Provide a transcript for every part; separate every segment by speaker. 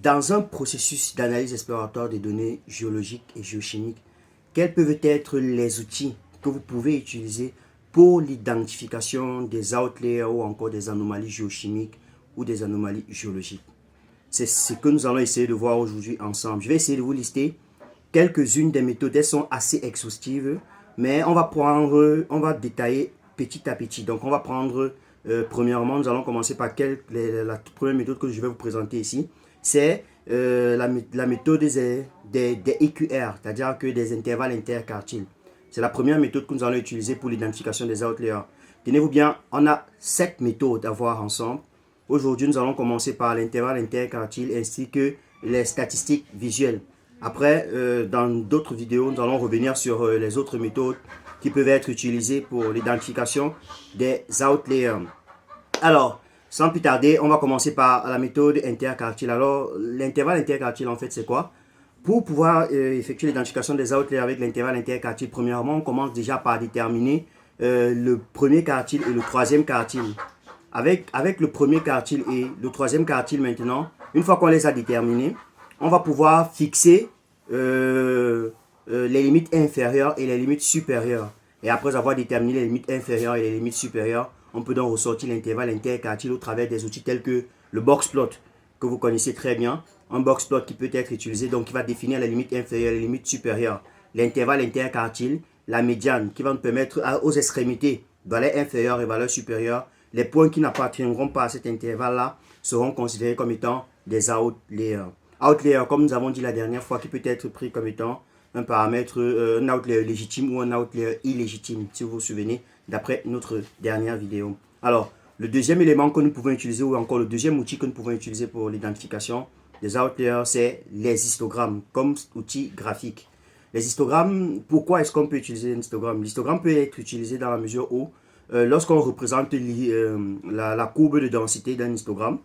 Speaker 1: Dans un processus d'analyse exploratoire des données géologiques et géochimiques, quels peuvent être les outils que vous pouvez utiliser pour l'identification des outliers ou encore des anomalies géochimiques ou des anomalies géologiques? C'est ce que nous allons essayer de voir aujourd'hui ensemble. Je vais essayer de vous lister quelques-unes des méthodes. Elles sont assez exhaustives, mais on va détailler petit à petit. Donc on va prendre, premièrement, nous allons commencer par la toute première méthode que je vais vous présenter ici. C'est la méthode des EQR, c'est-à-dire que des intervalles interquartiles. C'est la première méthode que nous allons utiliser pour l'identification des outliers. Tenez-vous bien, on a 7 méthodes à voir ensemble. Aujourd'hui, nous allons commencer par l'intervalle interquartile ainsi que les statistiques visuelles. Après, dans d'autres vidéos, nous allons revenir sur les autres méthodes qui peuvent être utilisées pour l'identification des outliers. Alors, sans plus tarder, on va commencer par la méthode interquartile. Alors, l'intervalle interquartile, en fait, c'est quoi? Pour pouvoir effectuer l'identification des outliers avec l'intervalle interquartile, premièrement, on commence déjà par déterminer le premier quartile et le troisième quartile. Avec le premier quartile et le troisième quartile maintenant, une fois qu'on les a déterminés, on va pouvoir fixer les limites inférieures et les limites supérieures. Et après avoir déterminé les limites inférieures et les limites supérieures, on peut donc ressortir l'intervalle interquartile au travers des outils tels que le boxplot, que vous connaissez très bien. Un boxplot qui peut être utilisé, donc qui va définir les limites inférieures et les limites supérieures. L'intervalle interquartile, la médiane, qui va nous permettre aux extrémités, valeurs inférieures et valeurs supérieures. Les points qui n'appartiendront pas à cet intervalle-là seront considérés comme étant des outliers. Outlier, comme nous avons dit la dernière fois, qui peut être pris comme étant un paramètre, un outlier légitime ou un outlier illégitime, si vous vous souvenez, d'après notre dernière vidéo. Alors, le deuxième élément que nous pouvons utiliser, ou encore le deuxième outil que nous pouvons utiliser pour l'identification des outliers, c'est les histogrammes comme outil graphique. Les histogrammes, pourquoi est-ce qu'on peut utiliser un histogramme? L'histogramme peut être utilisé dans la mesure où, lorsqu'on représente la courbe de densité d'un histogramme,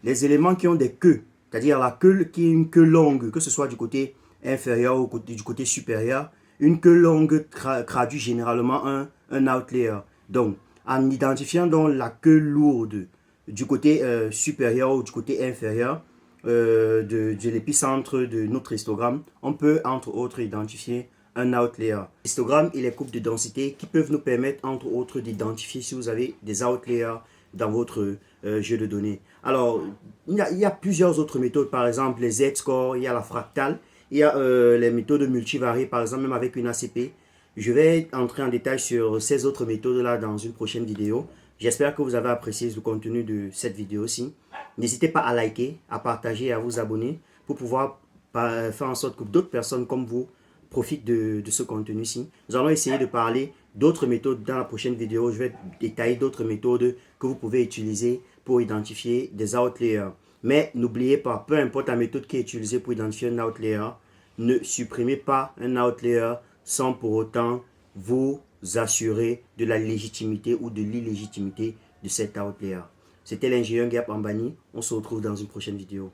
Speaker 1: les éléments qui ont des queues, c'est-à-dire la queue qui est une queue longue, que ce soit du côté inférieur ou du côté supérieur, une queue longue traduit généralement un outlier. Donc, en identifiant donc la queue lourde du côté supérieur ou du côté inférieur de l'épicentre de notre histogramme, on peut entre autres identifier un outlier. Histogramme et les courbes de densité qui peuvent nous permettre entre autres d'identifier si vous avez des outliers dans votre jeu de données. Alors, il y a plusieurs autres méthodes, par exemple les Z-score, il y a la fractale, il y a les méthodes multivariées, par exemple même avec une ACP. Je vais entrer en détail sur ces autres méthodes-là dans une prochaine vidéo. J'espère que vous avez apprécié le contenu de cette vidéo-ci. N'hésitez pas à liker, à partager et à vous abonner pour pouvoir faire en sorte que d'autres personnes comme vous profitent de ce contenu-ci. Nous allons essayer de parler d'autres méthodes dans la prochaine vidéo. Je vais détailler d'autres méthodes que vous pouvez utiliser pour identifier des outliers. Mais n'oubliez pas, peu importe la méthode qui est utilisée pour identifier un outlier, ne supprimez pas un outlier sans pour autant vous assurer de la légitimité ou de l'illégitimité de cet outlier. C'était l'ingénieur Gap Ambani. On se retrouve dans une prochaine vidéo.